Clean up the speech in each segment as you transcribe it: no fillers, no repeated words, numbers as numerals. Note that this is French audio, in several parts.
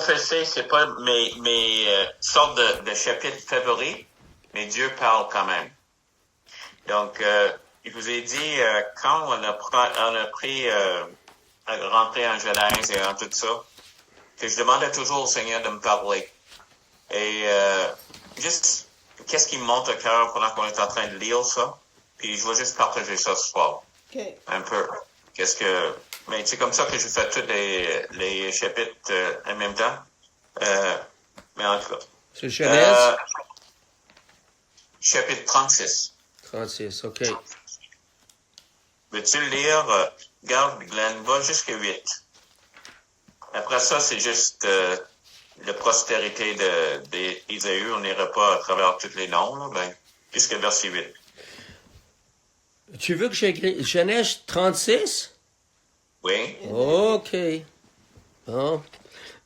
prophéties, c'est pas mes sortes de chapitres favoris, mais Dieu parle quand même. Donc, je vous ai dit, quand on a pris à rentrer en Genèse et en tout ça, que je demandais toujours au Seigneur de me parler. Et juste, qu'est-ce qui me monte au cœur pendant qu'on est en train de lire ça? Puis je vais juste partager ça ce soir. Okay. Un peu. Mais c'est comme ça que je fais tous les chapitres en même temps. Mais en tout cas. C'est Genèse? Chapitre 36. 36, OK. Veux-tu le lire? Regarde, Glenn, va jusqu'à 8. Après ça, c'est juste la postérité d'Ésaü. On n'ira pas à travers tous les noms, là, ben, jusqu'à verset 8. Tu veux que j'écris Genèse 36? Oui. OK. Bon.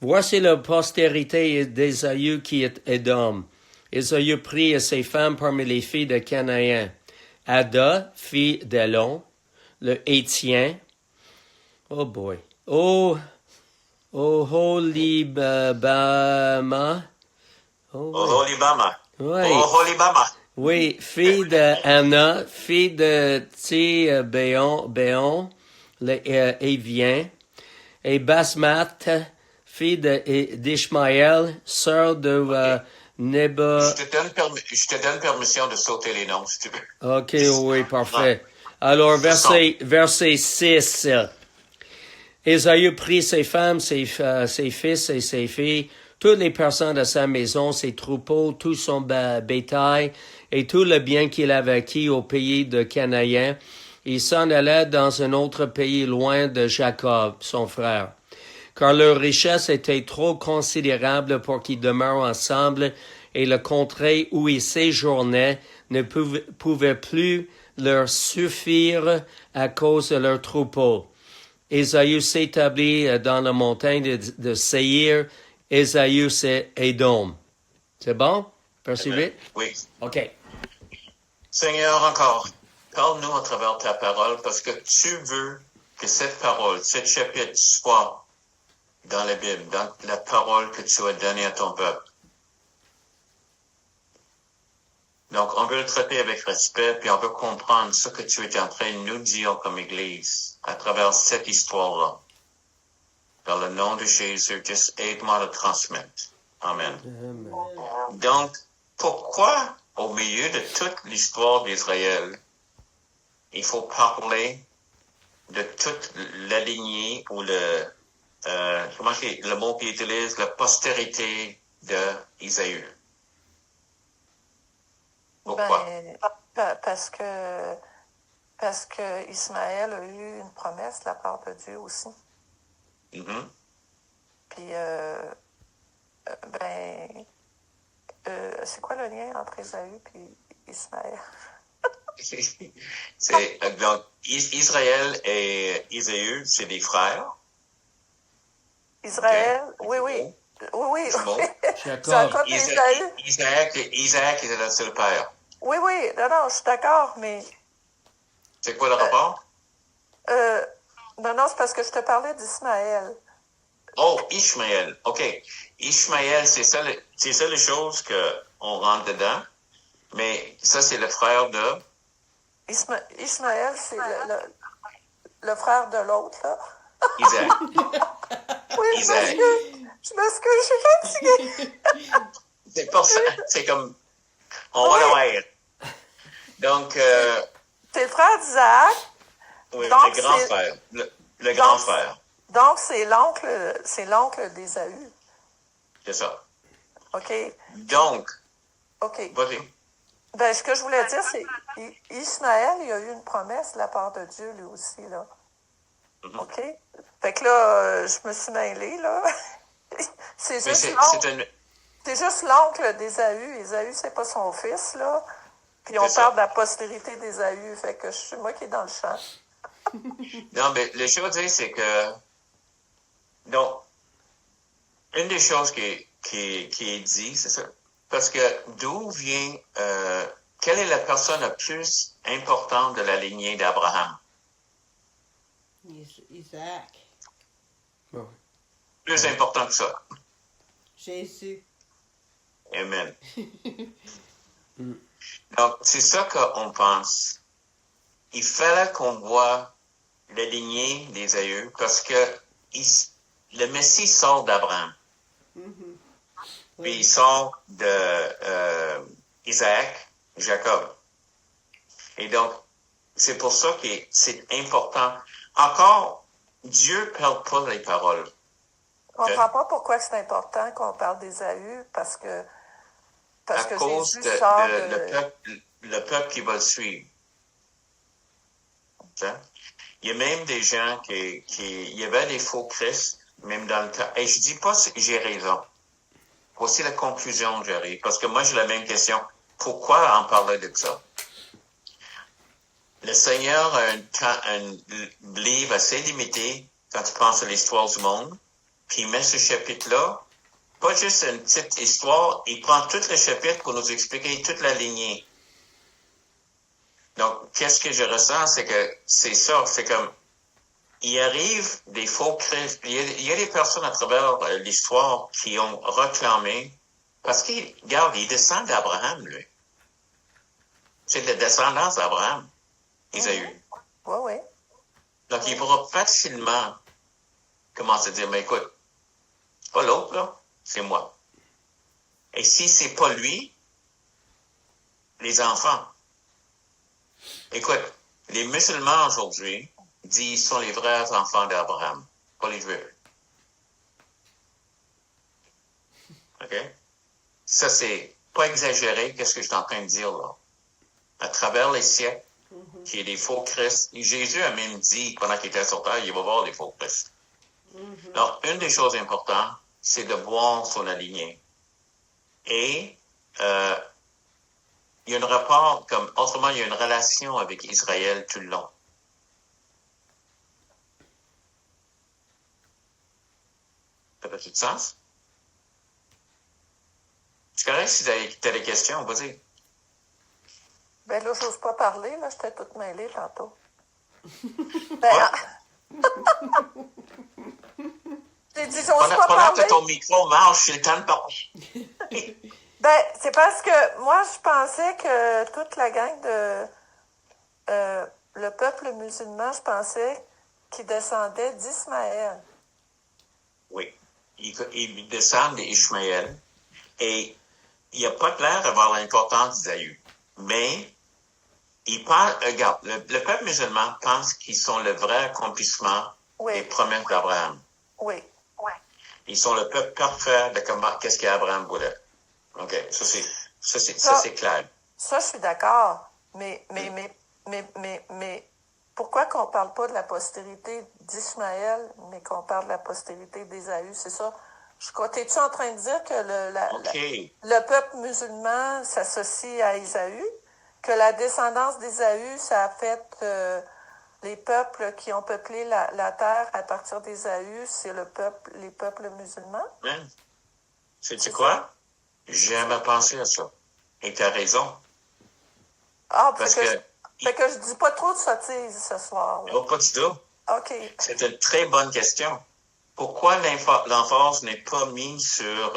Voici la postérité d'Ésaü qui est Édom. Ésaü prit ses femmes parmi les filles de Canaan. Ada, fille d'Élon, le Hétien. Oh boy. Oholibama. Oholibama. Oui. Oholibama. Oui, fille d'Anna, fille de Béon, le Évien, et Basmath, fille d'Ishmaël, sœur de Neba. Je te donne permission de sauter les noms, si tu veux. OK, oui, parfait. Alors, verset 6. Ésaü prit ses femmes, ses fils et ses filles, toutes les personnes de sa maison, ses troupeaux, tout son bétail et tout le bien qu'il avait acquis au pays de Canaan. Il s'en allait dans un autre pays loin de Jacob, son frère. Car leur richesse était trop considérable pour qu'ils demeurent ensemble et le contrée où ils séjournaient ne pouvait plus leur suffire à cause de leurs troupeaux. Ésaü s'établit dans la montagne de Séir. Ésaü, c'est Édom. C'est bon? Verset 8? Oui. OK. Seigneur, encore, parle-nous à travers ta parole parce que tu veux que cette parole, cet chapitre soit dans la Bible, dans la parole que tu as donnée à ton peuple. Donc, on veut le traiter avec respect, puis on veut comprendre ce que tu es en train de nous dire comme Église à travers cette histoire-là. Dans le nom de Jésus, juste aide-moi à le transmettre. Amen. Amen. Donc, pourquoi, au milieu de toute l'histoire d'Israël, il faut parler de toute la lignée ou le mot qu'il utilise, la postérité d'Isaü? Pourquoi? Parce que Ismaël a eu une promesse de la part de Dieu aussi. Mm-hmm. Puis, c'est quoi le lien entre Ésaü et Ismaël? Donc, Israël et Ésaü, c'est des frères. Israël, okay. Oui. C'est un cas d'Ésaü. Isaac était le seul père. Oui, non, je suis d'accord, mais... C'est quoi le rapport? Non, c'est parce que je te parlais d'Ismaël. Oh, Ishmaël, OK. Ishmaël, c'est ça les choses qu'on rentre dedans, mais ça, c'est le frère de... Ishmaël, c'est le frère de l'autre, là. Isaac. Oui, Isaac. Je m'excuse, je suis fatiguée. C'est pas ça, c'est comme... On va le voir. Donc... c'est le frère d'Isaac. Oui, donc, le grand frère. Le grand frère. Donc, c'est l'oncle d'Ésaü. C'est ça. OK. Donc... OK. Vas-y. Ben, ce que je voulais dire, c'est Ismaël, il a eu une promesse de la part de Dieu, lui aussi, là. Mm-hmm. OK? Fait que là, je me suis mêlée, là. C'est juste l'oncle d'Ésaü. Ésaü, c'est pas son fils, là. Puis on parle de la postérité d'Ésaü. Fait que c'est moi qui est dans le champ. Non, mais les choses, c'est que... Donc, une des choses qui est dit, c'est ça. Parce que d'où vient... quelle est la personne la plus importante de la lignée d'Abraham? Isaac. Plus important que ça. Jésus. Amen. Donc, c'est ça qu'on pense. Il fallait qu'on voit la lignée des aïeux parce que le Messie sort d'Abraham. Puis il sort de Isaac, Jacob. Et donc, c'est pour ça que c'est important. Encore, Dieu ne perd pas les paroles. On ne comprend pas pourquoi c'est important qu'on parle d'Ésaü, parce que cause Jésus sort le peuple qui va le suivre. Okay? Il y a même des gens il y avait des faux Christ, même dans le temps. Et je dis pas que j'ai raison. Voici la conclusion que j'arrive. Parce que moi, j'ai la même question. Pourquoi en parler de ça? Le Seigneur a un livre assez limité quand tu penses à l'histoire du monde. Puis il met ce chapitre-là, pas juste une petite histoire, il prend tout le chapitre pour nous expliquer toute la lignée. Donc, qu'est-ce que je ressens, c'est que c'est ça, c'est comme, il arrive des faux Christ. Il y a des personnes à travers l'histoire qui ont réclamé, parce qu'il, regarde, il descend d'Abraham, lui. C'est la descendance d'Abraham, Isaïe. Oui, oui. Donc, il pourra facilement commencer à dire, mais écoute, c'est pas l'autre, là, c'est moi. Et si c'est pas lui, les enfants. Écoute, les musulmans aujourd'hui disent qu'ils sont les vrais enfants d'Abraham, pas les juifs. OK? Ça, c'est pas exagéré, qu'est-ce que je suis en train de dire, là. À travers les siècles, qu'il y a des faux Christ. Jésus a même dit, pendant qu'il était sur terre, il va voir des faux Christ. Donc, une des choses importantes, c'est de voir son lignée. Et il y a un rapport, autrement, il y a une relation avec Israël tout le long. Ça fait tout sens? C'est correct si tu as des questions, vas-y. Ben là, j'ose pas parler, là, j'étais toute mêlée tantôt. Ben, j'ai dit, j'ose pas Pendant parler. que ton micro marche, c'est le temps de parler. Ben, c'est parce que moi, je pensais que toute la gang de le peuple musulman, je pensais qu'il descendait d'Ismaël. Oui. Ils descendent d'Ishmaël. Et il n'y a pas clair d'avoir l'importance d'Isaïe. Mais il parle, regarde, le peuple musulman pense qu'ils sont le vrai accomplissement des promesses d'Abraham. Oui. Ils sont le peuple parfait de qu'est-ce qu'Abraham voulait. OK, ça c'est clair. Ça, je suis d'accord. Mais pourquoi qu'on parle pas de la postérité d'Ismaël, mais qu'on parle de la postérité d'Ésaü? C'est ça. T'es-tu en train de dire que le peuple musulman s'associe à Ésaü? Que la descendance d'Ésaü, ça a fait les peuples qui ont peuplé la terre à partir d'Ésaü, c'est les peuples musulmans? Sais-tu quoi? J'ai jamais pensé à ça. Et tu as raison. Ah, parce que je dis pas trop de sottises ce soir. Oh, pas du tout. OK. C'est une très bonne question. Pourquoi l'emphase n'est pas mise sur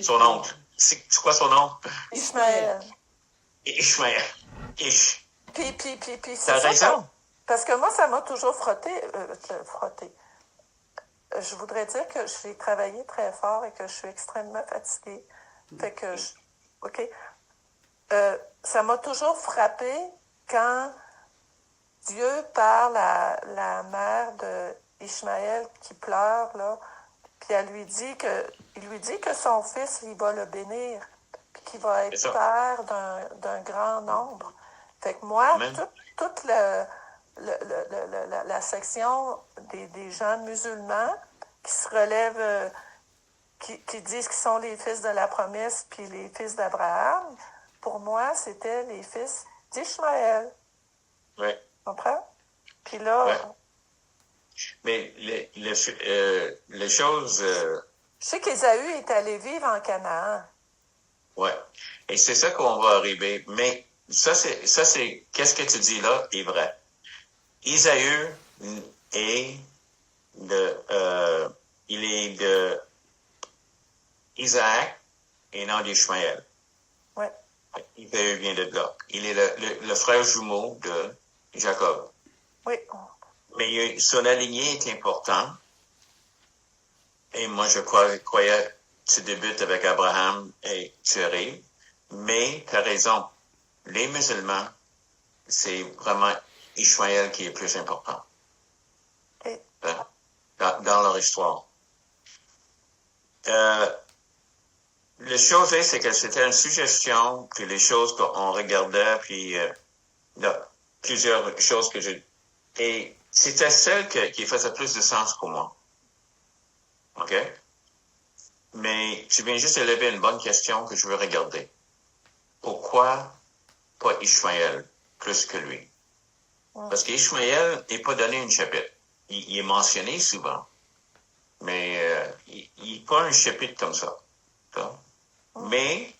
son oncle? C'est quoi son nom? Ismaël. Ishmaël. Puis T'as raison. Parce que moi, ça m'a toujours frotté. Je voudrais dire que j'ai travaillé très fort et que je suis extrêmement fatiguée. Fait que OK. Ça m'a toujours frappé quand Dieu parle à la mère de Ishmaël qui pleure, là, puis il lui dit que son fils, il va le bénir, puis qu'il va être père d'un grand nombre. Fait que moi, toute la section des gens musulmans qui se relèvent, qui disent qu'ils sont les fils de la promesse puis les fils d'Abraham, pour moi, c'était les fils d'Ishmaël. Oui. Tu comprends? Puis là... Ouais. Mais les choses... Je sais qu'Ésaü est allé vivre en Canaan. Oui. Et c'est ça qu'on va arriver. Mais ça c'est qu'est-ce que tu dis là est vrai. Isaïe il Isaac est né d'Ishmaël. Ouais. Isaü vient de là. Il est le frère jumeau de Jacob. Oui. Mais son aligné est important. Et moi, je croyais, tu débutes avec Abraham et tu arrives. Mais tu as raison. Les musulmans, c'est vraiment Ishmaël qui est plus important. Et... Dans leur histoire. La chose est, c'est que c'était une suggestion, puis les choses qu'on regardait, puis plusieurs choses que j'ai... Et c'était celle qui faisait plus de sens pour moi. OK? Mais tu viens juste de lever une bonne question que je veux regarder. Pourquoi pas Ishmaël plus que lui? Parce qu'Ishmaël n'est pas donné une chapitre. Il est mentionné souvent. Mais il n'est pas un chapitre comme ça. Mais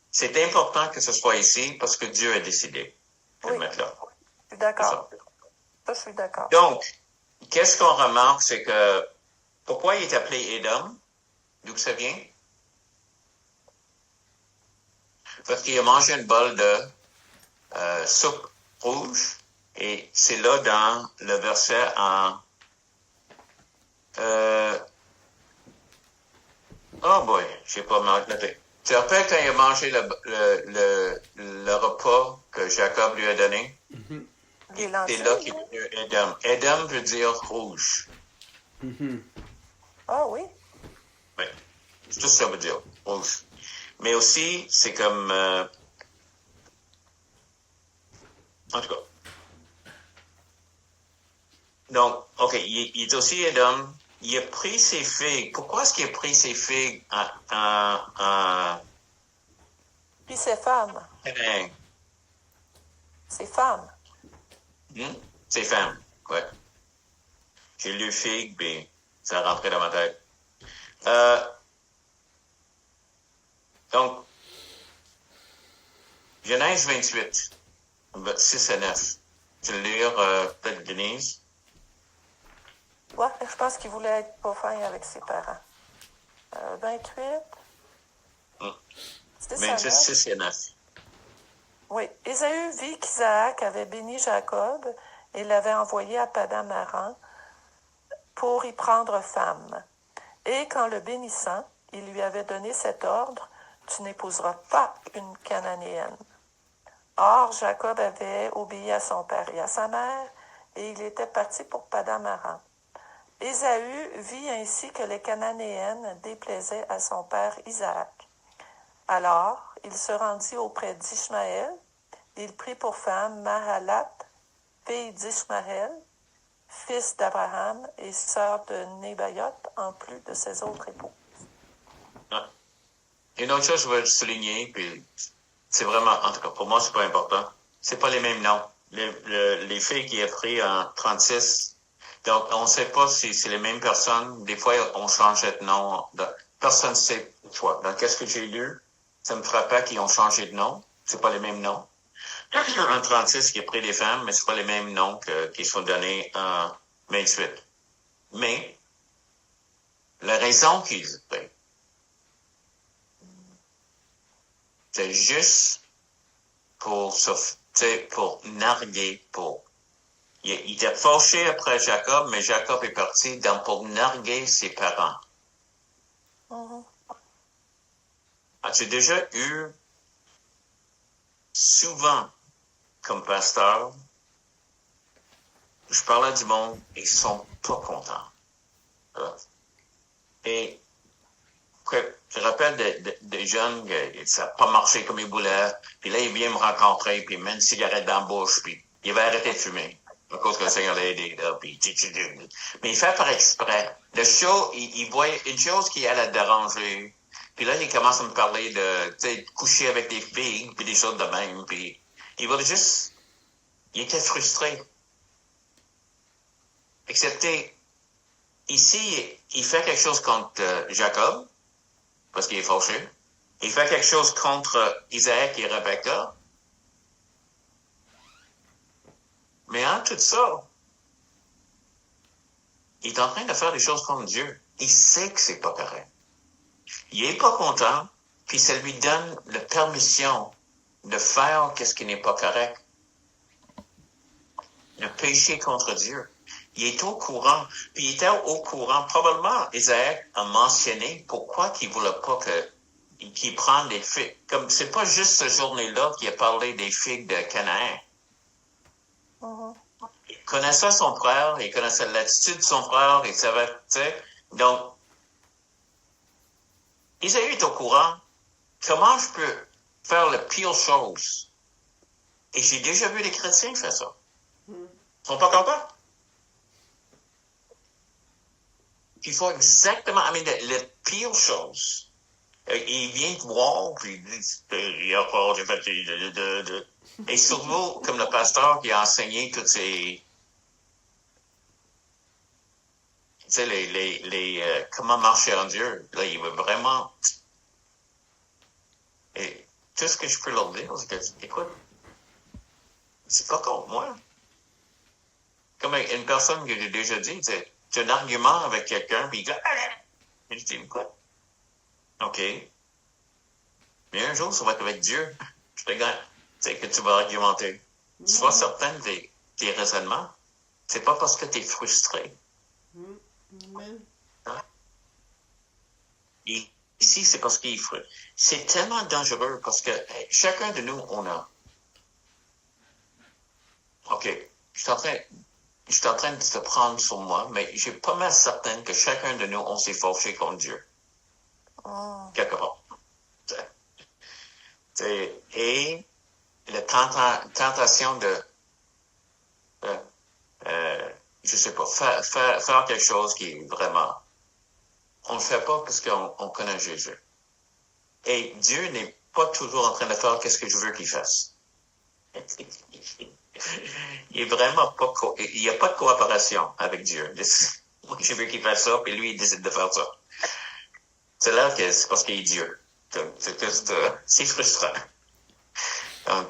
c'est important que ce soit ici parce que Dieu a décidé de le mettre là. Je suis d'accord. Ça, je suis d'accord. Donc, qu'est-ce qu'on remarque, c'est que pourquoi il est appelé Édom? D'où ça vient? Parce qu'il a mangé une bol de soupe rouge et c'est là dans le verset en... oh boy, j'ai pas noté. Tu te rappelles quand il a mangé le repas que Jacob lui a donné? C'est là qu'il est devenu Édom. Édom veut dire rouge. Ah oui? Oui. C'est tout ça veut dire, rouge. Mais aussi, c'est comme... en tout cas. Donc, OK, il est aussi Édom. Il a pris ses figues. Pourquoi est-ce qu'il a pris ses figues Puis ses femmes. Ses femmes. Ses femmes, ouais. J'ai lu figues, puis ça a rentré dans ma tête. Donc, Genèse 28, 6 à 9. Tu veux lire, peut-être, Denise? Ouais, je pense qu'il voulait être pas fin avec ses parents. 28. 28, 6 et 9. Oui. Ésaü vit qu'Isaac avait béni Jacob et l'avait envoyé à Padan-Aram pour y prendre femme. Et qu'en le bénissant, il lui avait donné cet ordre: tu n'épouseras pas une Cananéenne. Or, Jacob avait obéi à son père et à sa mère, et il était parti pour Padan-Aram. Ésaü vit ainsi que les Cananéennes déplaisaient à son père Isaac. Alors, il se rendit auprès d'Ishmaël. Il prit pour femme Mahalat, fille d'Ishmaël, fils d'Abraham et sœur de Nébaïot, en plus de ses autres époux. Ah. Une autre chose que je veux souligner, puis c'est vraiment, en tout cas, pour moi, c'est pas important. C'est pas les mêmes noms. Les filles qui a pris en 36, donc on ne sait pas si c'est les mêmes personnes. Des fois, on changeait de nom. Personne ne sait quoi. Donc, qu'est-ce que j'ai lu? Ça me frappait qu'ils ont changé de nom. C'est pas les mêmes noms. En 36, qui a pris des femmes, mais c'est pas les mêmes noms qui sont donnés en 28. Mais, la raison qu'ils ont pris, c'est juste pour narguer, il était fâché après Jacob, mais Jacob est parti pour narguer ses parents. As-tu déjà eu, souvent, comme pasteur, je parlais du monde, ils sont pas contents. Et je rappelle des jeunes, ça n'a pas marché comme ils voulaient, puis là, il vient me rencontrer, puis il met une cigarette dans la bouche, puis il va arrêter de fumer, à cause que le Seigneur l'a aidé, là, puis mais il fait par exprès. Le show, il voit une chose qui allait le déranger, puis là, il commence à me parler de coucher avec des filles, puis des choses de même, puis il voulait juste... Il était frustré. Excepté, ici, il fait quelque chose contre Jacob, parce qu'il est fâché. Il fait quelque chose contre Isaac et Rebecca. Mais en tout ça, il est en train de faire des choses contre Dieu. Il sait que c'est pas correct. Il est pas content, puis ça lui donne la permission de faire qu'est-ce qui n'est pas correct. De pécher contre Dieu. Il est au courant. Puis il était au courant. Probablement, Isaac a mentionné pourquoi qu'il voulait pas qu'il prenne des figues. Comme c'est pas juste cette journée-là qu'il a parlé des figues de Canaan. Il connaissait son frère, il connaissait l'attitude de son frère, il savait, tu sais. Donc, Isaïe est au courant. Comment je peux faire la pire chose? Et j'ai déjà vu des chrétiens faire ça. Ils sont pas contents. Il faut exactement, la pire chose. Il vient te voir, puis il dit, il a pas, j'ai fait Et surtout, comme le pasteur qui a enseigné toutes ces, tu sais, comment marcher en Dieu. Là, il veut vraiment, et tout ce que je peux leur dire, c'est que, écoute, c'est pas contre moi. Comme une personne que j'ai déjà dit, tu as un argument avec quelqu'un, puis il dit, je dis, écoute, OK. Mais un jour, ça va être avec Dieu. Je te gagne. Tu sais, que tu vas argumenter. Sois certain de tes raisonnements. C'est pas parce que tu es frustré. Hein? Et ici, c'est parce qu'il est frustré. C'est tellement dangereux parce que chacun de nous, on a. OK. Je suis en train de te prendre sur moi, mais j'ai pas mal certain que chacun de nous, on s'est fauché contre Dieu. Quelque part. Et la tentation de, je sais pas, faire quelque chose qui est vraiment, on ne le fait pas parce qu'on connaît Jésus. Et Dieu n'est pas toujours en train de faire qu'est-ce que je veux qu'il fasse. Il est vraiment pas, il n'y a pas de coopération avec Dieu. Moi, je veux qu'il fasse ça, puis lui, il décide de faire ça. C'est là que c'est parce qu'il est Dieu. C'est frustrant. Donc,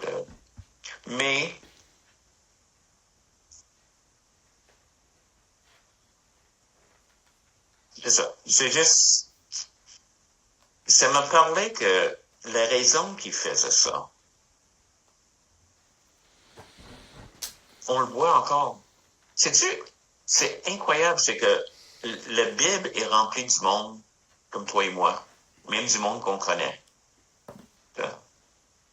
mais c'est ça. C'est juste, ça m'a parlé que la raison qu'il faisait ça, on le voit encore. Sais-tu, c'est incroyable, c'est que la Bible est remplie du monde comme toi et moi, même du monde qu'on connaît,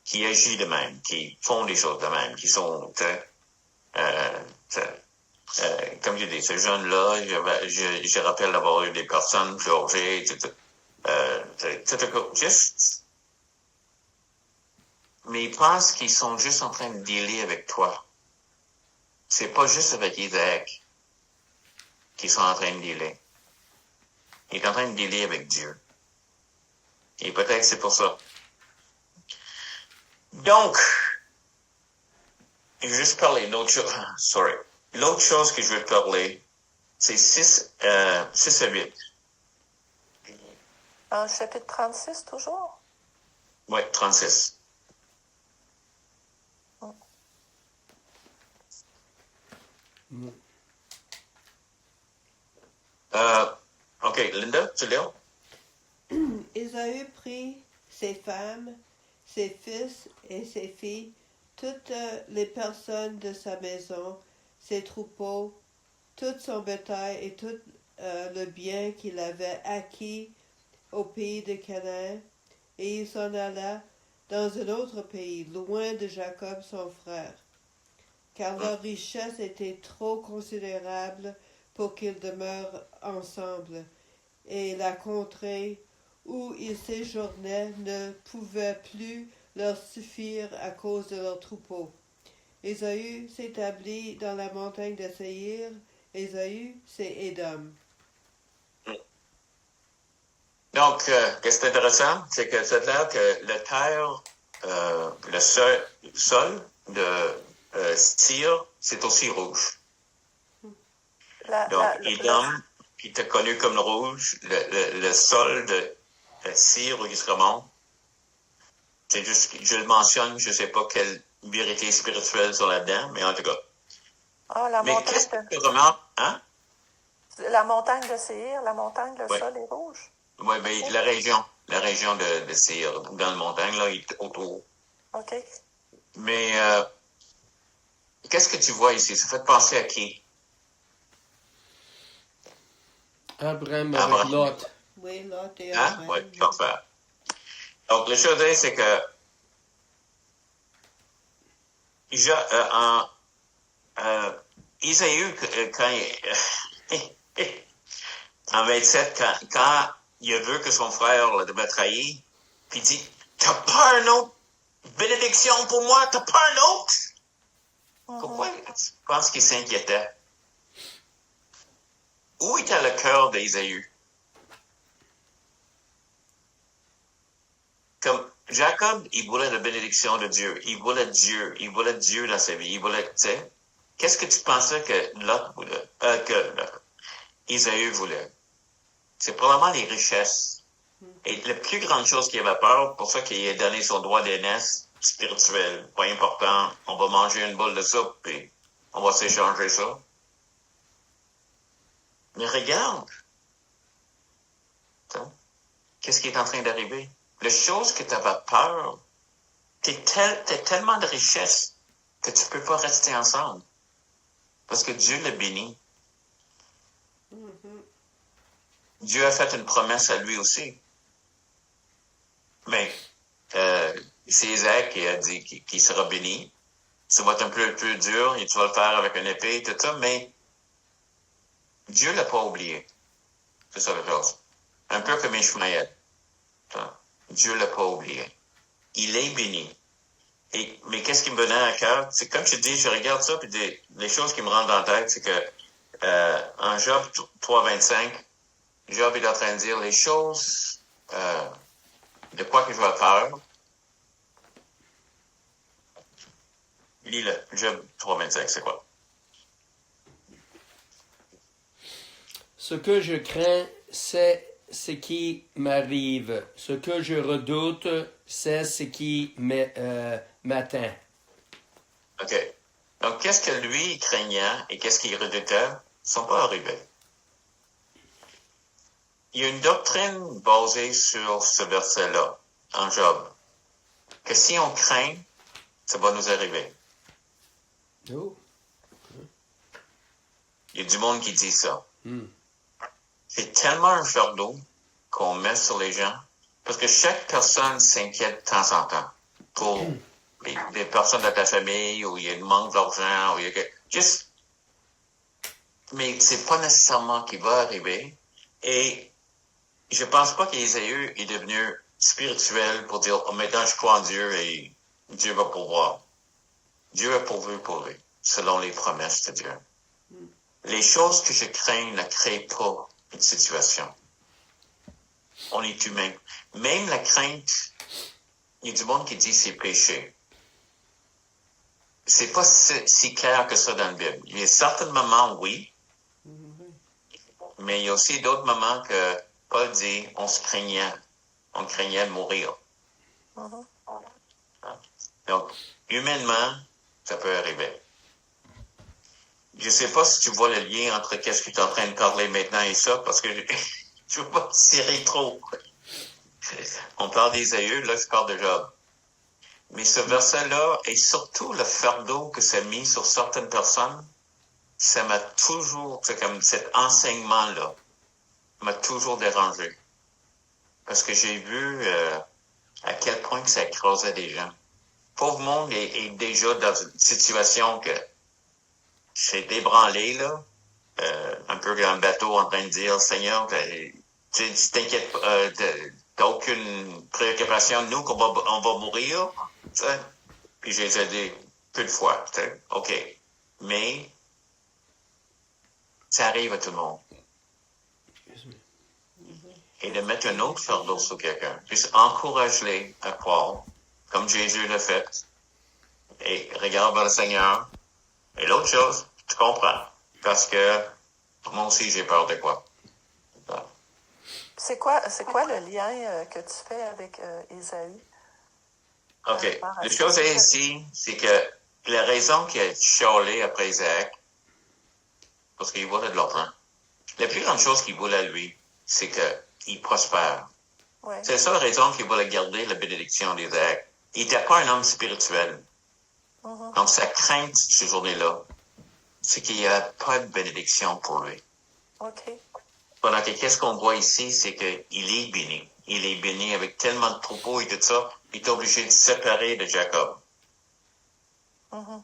qui agit de même, qui font des choses de même, qui sont, comme je dis, ces jeunes-là, je rappelle d'avoir eu des personnes plus âgées, juste, mais ils pensent qu'ils sont juste en train de dealer avec toi. C'est pas juste avec Isaac qu'ils sont en train de dealer. Il est en train de dealer avec Dieu. Et peut-être c'est pour ça. Donc, je vais juste parler d'autre chose. Sorry. L'autre chose que je veux parler, c'est 6 à 8. En chapitre 36, toujours? Oui, 36. OK, Linda, tu l'as? Ésaü prit ses femmes, ses fils et ses filles, toutes les personnes de sa maison, ses troupeaux, tout son bétail et tout le bien qu'il avait acquis au pays de Canaan, et il s'en alla dans un autre pays, loin de Jacob son frère, car leur richesse était trop considérable pour qu'ils demeurent ensemble, et la contrée où ils séjournaient ne pouvait plus leur suffire à cause de leurs troupeaux. Ésaü s'établit dans la montagne de Séir. Ésaü, c'est Édom. Donc, ce qui est intéressant, c'est que c'est là que la terre, le sol de Séir, c'est aussi rouge. Donc, Édom, qui était connu comme le rouge, le sol de Séir où il se remonte, c'est juste, je le mentionne, je ne sais pas quelle vérité spirituelle sur là-dedans, mais en tout cas. Ah, la mais montagne qu'est-ce que tu remarques, hein? La montagne de Séir, la montagne, le Oui. sol est rouge. Oui, mais la région de Seir, dans la montagne, là, il est autour. OK. Mais qu'est-ce que tu vois ici? Ça fait penser à qui? Abraham Abraham. avec Lot. Oui, Lot et Hein? Abraham. Oui, parfait. Donc, le chose est, c'est que Isaïe, quand en 27, quand il a vu que son frère le devait trahir, puis il dit, t'as pas un autre bénédiction pour moi? T'as pas un autre? Pourquoi tu penses qu'il s'inquiétait? Où était le cœur d'Isaïe? Comme Jacob, il voulait la bénédiction de Dieu. Il voulait Dieu dans sa vie. Il voulait, tu sais. Qu'est-ce que tu pensais que Lot voulait, Isaïe voulait? C'est probablement les richesses. Et la plus grande chose qu'il avait peur, pour ça qu'il a donné son droit d'aînesse spirituel, pas important, on va manger une boule de soupe et on va s'échanger ça. Mais regarde, qu'est-ce qui est en train d'arriver? La chose que tu avais peur, t'as tellement de richesse que tu peux pas rester ensemble. Parce que Dieu l'a béni. Dieu a fait une promesse à lui aussi. Mais c'est Isaac qui a dit qu'il sera béni. Ça va être un peu dur et tu vas le faire avec une épée et tout ça, mais Dieu l'a pas oublié. C'est ça la chose. Un peu comme Ishmaël. Dieu l'a pas oublié. Il est béni. Mais qu'est-ce qui me venait à cœur? C'est comme je dis, je regarde ça, puis les choses qui me rentrent dans la tête, c'est que en Job 3.25, Job est en train de dire les choses de quoi que je vais faire. Lis-le. Job 3.25, c'est quoi? Ce que je crains, c'est ce qui m'arrive. Ce que je redoute, c'est ce qui m'atteint. OK. Donc, qu'est-ce que lui craignait et qu'est-ce qu'il redoutait ne sont pas arrivés. Il y a une doctrine basée sur ce verset-là, en Job, que si on craint, ça va nous arriver. Oh. Il y a du monde qui dit ça. Hmm. C'est tellement un fardeau qu'on met sur les gens, parce que chaque personne s'inquiète de temps en temps pour des personnes de ta famille, où il y a un manque d'argent, où il y a juste... Mais c'est pas nécessairement qui va arriver. Et je pense pas qu'Ésaü est devenu spirituel pour dire, oh, maintenant je crois en Dieu et Dieu va pourvoir. Dieu a pourvu pour lui, selon les promesses de Dieu. Les choses que je crains ne créent pas une situation. On est humain. Même la crainte, il y a du monde qui dit c'est péché. C'est pas si clair que ça dans la Bible. Il y a certains moments, oui, mais il y a aussi d'autres moments que Paul dit, on craignait de mourir. Donc, humainement, ça peut arriver. Je sais pas si tu vois le lien entre qu'est-ce que tu es en train de parler maintenant et ça, parce que je veux pas tirer trop. On parle d'Ésaü, là, je parle de Job. Mais ce verset-là, et surtout le fardeau que ça a mis sur certaines personnes, ça m'a toujours, c'est comme cet enseignement-là, m'a toujours dérangé. Parce que j'ai vu à quel point que ça écrasait des gens. Pauvre monde est déjà dans une situation que c'est ébranlé, là, un peu comme un bateau en train de dire, Seigneur, tu t'inquiètes pas, t'as aucune préoccupation de nous qu'on on va mourir, tu sais. Puis j'ai dit peu de fois, tu sais, OK. Mais ça arrive à tout le monde. Et de mettre un autre fardeau sur quelqu'un, puis encourage-les à croire, comme Jésus l'a fait, et regarde vers le Seigneur. Et l'autre chose, tu comprends, parce que moi aussi j'ai peur de quoi. C'est quoi le lien que tu fais avec Ésaü? OK. La chose est ici, c'est que la raison qu'il a chialé après Isaac, parce qu'il voulait de l'argent. La plus grande chose qu'il voulait, lui, c'est que il prospère. Ouais. C'est ça la raison qu'il voulait garder la bénédiction d'Isaac. Il n'était pas un homme spirituel. Donc, sa crainte, ces journées-là, c'est qu'il n'y a pas de bénédiction pour lui. OK. Pendant que qu'est-ce qu'on voit ici, c'est qu'il est béni. Il est béni avec tellement de troupeaux et tout ça, il est obligé de se séparer de Jacob. Hein?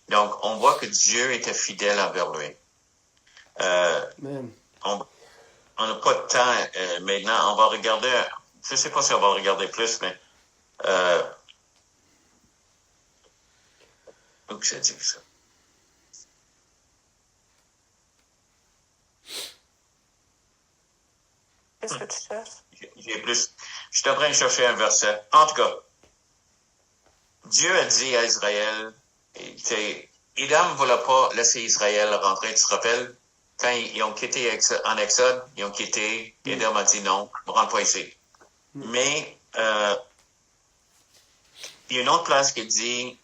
Donc, on voit que Dieu était fidèle envers lui. Amen. On n'a pas de temps maintenant. On va regarder, je ne sais pas si on va regarder plus, mais où j'ai dit ça? Qu'est-ce que tu cherches? J'ai plus. Je suis en train de chercher un verset. En tout cas, Dieu a dit à Israël, Édom ne voulait pas laisser Israël rentrer. Tu te rappelles? Quand ils ont quitté en Exode, ils ont quitté, Édom a dit non, ne rentre pas ici. Mais il y a une autre place qui dit,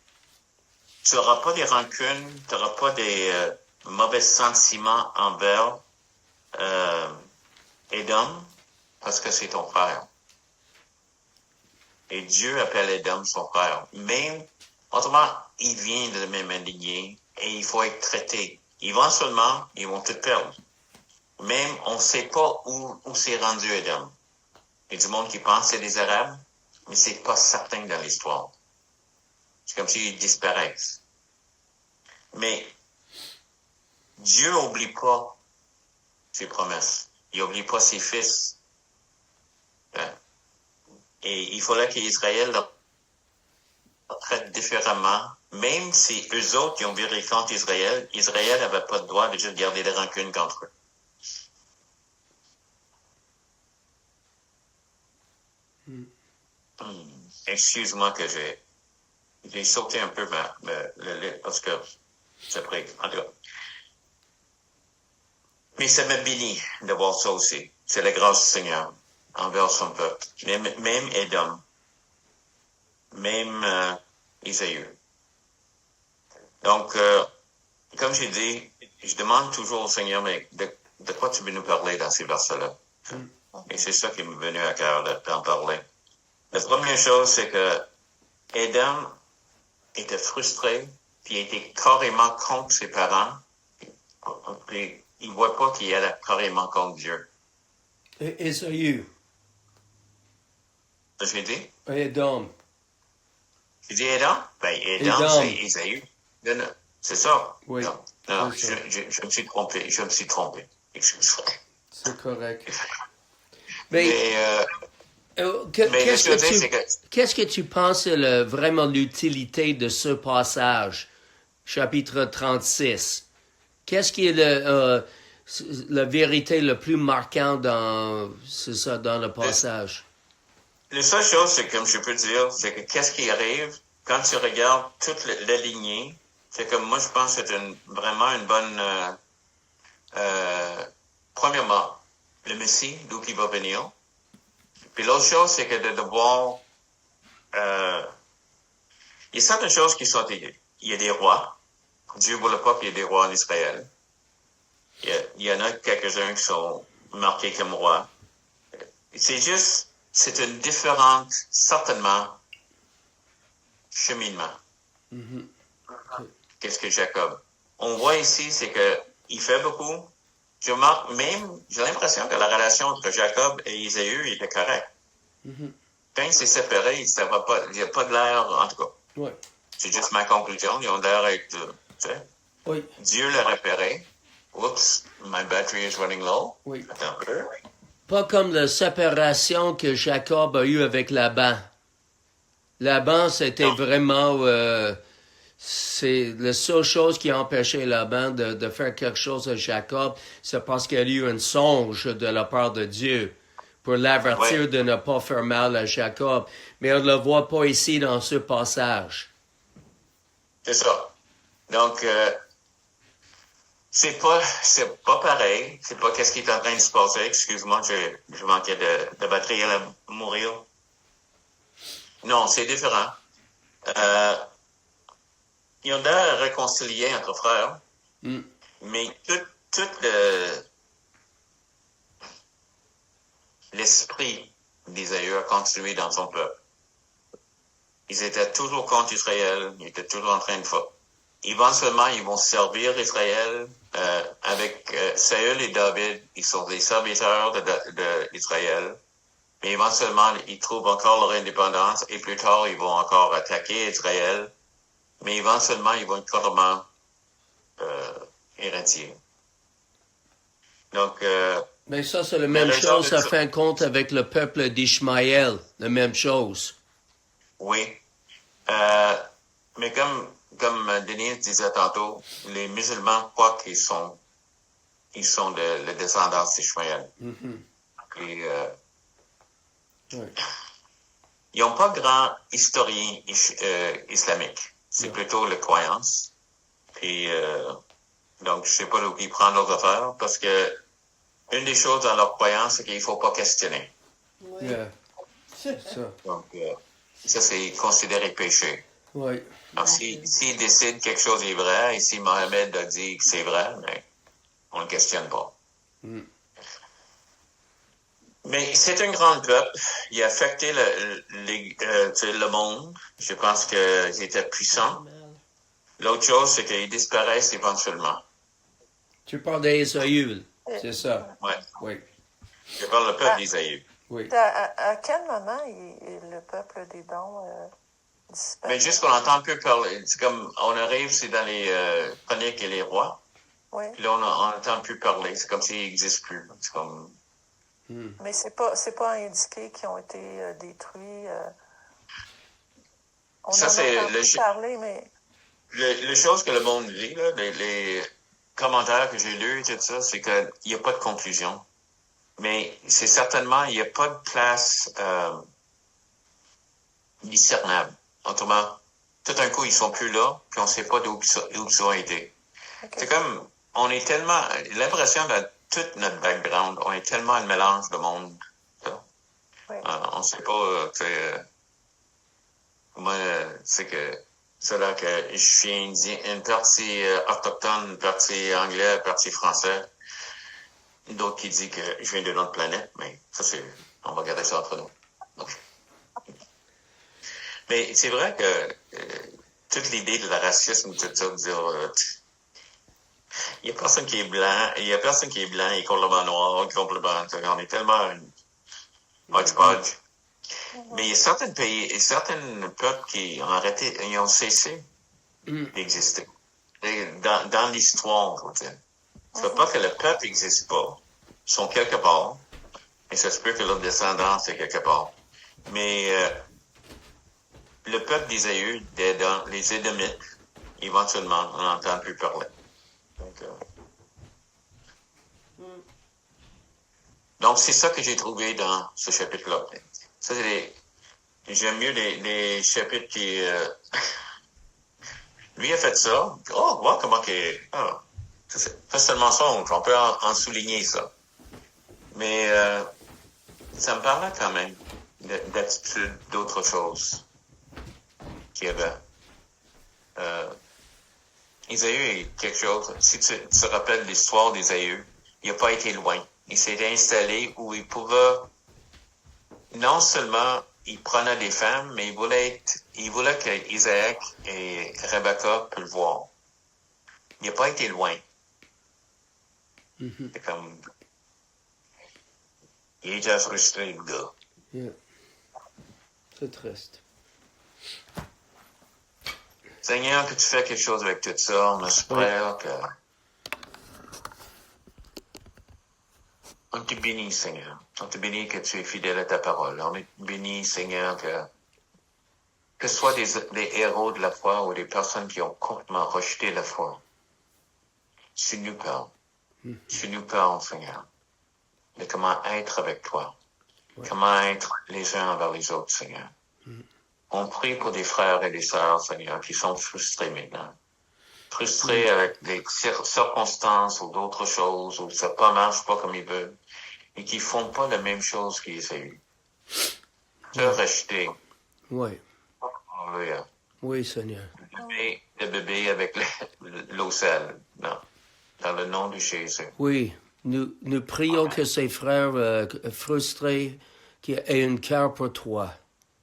tu n'auras pas des rancunes, tu n'auras pas des mauvais sentiments envers Édom, parce que c'est ton frère. Et Dieu appelle Édom son frère. Mais, autrement, il vient de la même lignée et il faut être traité. Éventuellement, ils vont tout perdre. Même, on ne sait pas où c'est rendu Édom. Il y a du monde qui pense que c'est des Arabes, mais c'est pas certain dans l'histoire. C'est comme s'ils disparaissent. Mais Dieu n'oublie pas ses promesses. Il n'oublie pas ses fils. Et il fallait qu'Israël le traite différemment. Même si eux autres qui ont viré contre Israël, Israël n'avait pas le droit de juste garder des rancunes contre eux. Excuse-moi que j'ai sauté un peu parce que c'est prêt. En tout cas. Mais ça m'a béni de voir ça aussi. C'est la grâce du Seigneur envers son peuple. Même Édom. Même Isaïe. Donc, comme j'ai dit, je demande toujours au Seigneur, mais de quoi tu veux nous parler dans ces versets-là? Et c'est ça qui m'est venu à cœur d'en parler. La première chose, c'est que Édom était frustré, puis il était carrément contre ses parents, puis il ne voit pas qu'il est carrément contre Dieu. Ésaü. Ça, j'ai dit? Édom. J'ai dit Édom? Ben, Édom, Édom. c'est Isaïe. C'est ça? Oui. Non, C'est ça. je me suis trompé. Excuse-moi. C'est correct. Mais Qu'est-ce je veux dire, c'est que qu'est-ce que tu penses vraiment l'utilité de ce passage, chapitre 36? Qu'est-ce qui est la vérité le plus marquant dans le passage? la seule chose, c'est comme je peux dire, c'est que qu'est-ce qui arrive quand tu regardes toute la lignée, c'est que moi, je pense que c'est vraiment une bonne... premièrement, le Messie, d'où il va venir. Puis l'autre chose, c'est que de voir... il y a certaines choses qui sont... Il y a des rois. Dieu ne voulait pas qu'il y ait des rois en Israël. Il y en a quelques-uns qui sont marqués comme rois. C'est juste... C'est une différente, certainement, cheminement. Qu'est-ce que Jacob? On voit ici, c'est que il fait beaucoup. Je remarque même, j'ai l'impression que la relation entre Jacob et Isaïe était correcte. Quand il s'est séparé, il n'y a pas de l'air, en tout cas. Oui. C'est juste ma conclusion. Ils ont l'air d'être, tu sais. Oui. Dieu l'a repéré. Oups, my battery is running low. Oui. Attends un peu. Pas comme la séparation que Jacob a eue avec Laban. Laban, c'était Non. vraiment... c'est la seule chose qui a empêché Laban de faire quelque chose à Jacob, c'est parce qu'il y a eu un songe de la part de Dieu pour l'avertir Ouais. de ne pas faire mal à Jacob. Mais on ne le voit pas ici dans ce passage. C'est ça. Donc, c'est pas pareil. C'est pas qu'est-ce qui est en train de se passer. Excuse-moi, je manquais de batterie à mourir. Non, c'est différent. Ils ont l'air réconciliés entre frères. Mais tout l'esprit d'Isaïe a continué dans son peuple. Ils étaient toujours contre Israël, ils étaient toujours en train de faire. Éventuellement, ils vont servir Israël avec Saül et David. Ils sont des serviteurs d'Israël. Mais éventuellement, ils trouvent encore leur indépendance et plus tard, ils vont encore attaquer Israël. Mais éventuellement, ils vont être complètement héritiers. Donc, Mais ça, c'est la même chose à fin de compte avec le peuple d'Ishmaël. La même chose. oui. Mais comme Denise disait tantôt, les musulmans croient qu'ils sont de descendance d'Ishmaël. Mm-hmm. Et, Oui. ils n'ont pas grand historien islamique. C'est plutôt les croyances. Puis, donc, je sais pas d'où ils prennent leurs affaires parce que une des choses dans leur croyance, c'est qu'il faut pas questionner. Oui. Yeah. C'est ça. Donc, ça, c'est considéré péché. Oui. Alors, s'ils décident que quelque chose est vrai, et si Mohamed a dit que c'est vrai, mais on ne questionne pas. Mm. Mais c'est un grand peuple. Il a affecté le monde. Je pense qu'ils étaient puissants. L'autre chose, c'est qu'ils disparaissent éventuellement. Tu parles d'Ésaü, c'est ça? Ouais. Oui. Je parle le peuple d'Isaïe. Oui. À quel moment le peuple des dons disparaît? Mais juste qu'on entend plus parler. C'est comme, on arrive, c'est dans les Chroniques et les Rois. Oui. Puis là, on n'entend plus parler. C'est comme s'il n'existe plus. C'est comme... Mais c'est pas indiqué qu'ils ont été détruits. On Ça, en c'est a entendu parler, mais... Les choses que le monde dit, là, les commentaires que j'ai lus, tout ça, c'est qu'il n'y a pas de conclusion. Mais c'est certainement, il n'y a pas de place discernable. Autrement, tout d'un coup, ils sont plus là, puis on ne sait pas d'où ils ont été. Okay. C'est comme, on est tellement, l'impression de tout notre background, on est tellement un mélange de monde. Oui. On ne sait pas, moi, c'est que c'est là que je suis indien, une partie autochtone, une partie anglais, une partie français. D'autres qui disent que je viens d'une autre planète, mais ça, on va garder ça entre nous. Donc. Mais c'est vrai que toute l'idée de la racisme, tout ça, de dire, il y a personne qui est blanc, il y a personne qui est blanc et complètement noir, complètement, on est tellement hodgepodge. Mais il y a certains pays et certains peuples qui ont arrêté, ils ont cessé d'exister. Dans l'histoire, je veux dire. Ça ne veut pas que le peuple n'existe pas. Ils sont quelque part. Et ça se peut que leur descendance est quelque part. Mais le peuple d'Isaïe, les Édomites, éventuellement, on n'entend plus parler. Donc, c'est ça que j'ai trouvé dans ce chapitre-là. Ça, j'aime mieux les chapitres qui... lui a fait ça. Oh, wow, comment que... Oh, c'est pas seulement ça, on peut en souligner ça. Mais ça me parlait quand même d'attitude, d'autres choses qu'il y avait. Isaïe est quelque chose... Si tu te rappelles l'histoire d'Isaïe, il n'a pas été loin. Il s'est installé où il pouvait... Non seulement il prenait des femmes, mais il voulait que Isaac et Rebecca puissent le voir. Il n'a pas été loin. Mm-hmm. C'est comme... Il était frustré, le gars. Yeah. C'est triste. Seigneur, que tu fais quelque chose avec tout ça, on espère que... On te bénit, Seigneur. On te bénit que tu es fidèle à ta parole. On te bénit, Seigneur, que ce soit des héros de la foi ou des personnes qui ont complètement rejeté la foi. Tu nous parles. Tu nous parles, Seigneur, de comment être avec toi. Ouais. Comment être les uns envers les autres, Seigneur. On prie pour des frères et des sœurs, Seigneur, qui sont frustrés maintenant. Frustrés avec des circonstances ou d'autres choses, où ça ne marche pas comme ils veulent, et qui font pas la même chose qu'Isaïe. Tu as rejeté. Oui. Alléluia. Oui, Seigneur. Le bébé avec l'eau sale, dans le nom de Jésus. Oui, Nous prions que ces frères frustrés qui aient un cœur pour toi,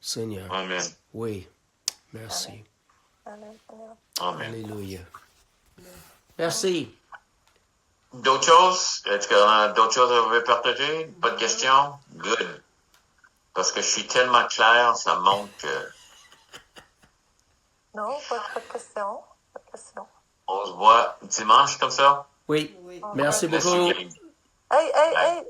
Seigneur. Amen. Oui, merci. Amen, Seigneur. Amen. Alléluia. Merci. D'autres choses? Est-ce qu'on a d'autres choses à vous partager? Pas de questions? Good. Parce que je suis tellement clair, ça montre que Non, pas de questions. Pas de questions. on se voit dimanche comme ça. Oui, Oui. merci Merci, beaucoup. Gary. Hey!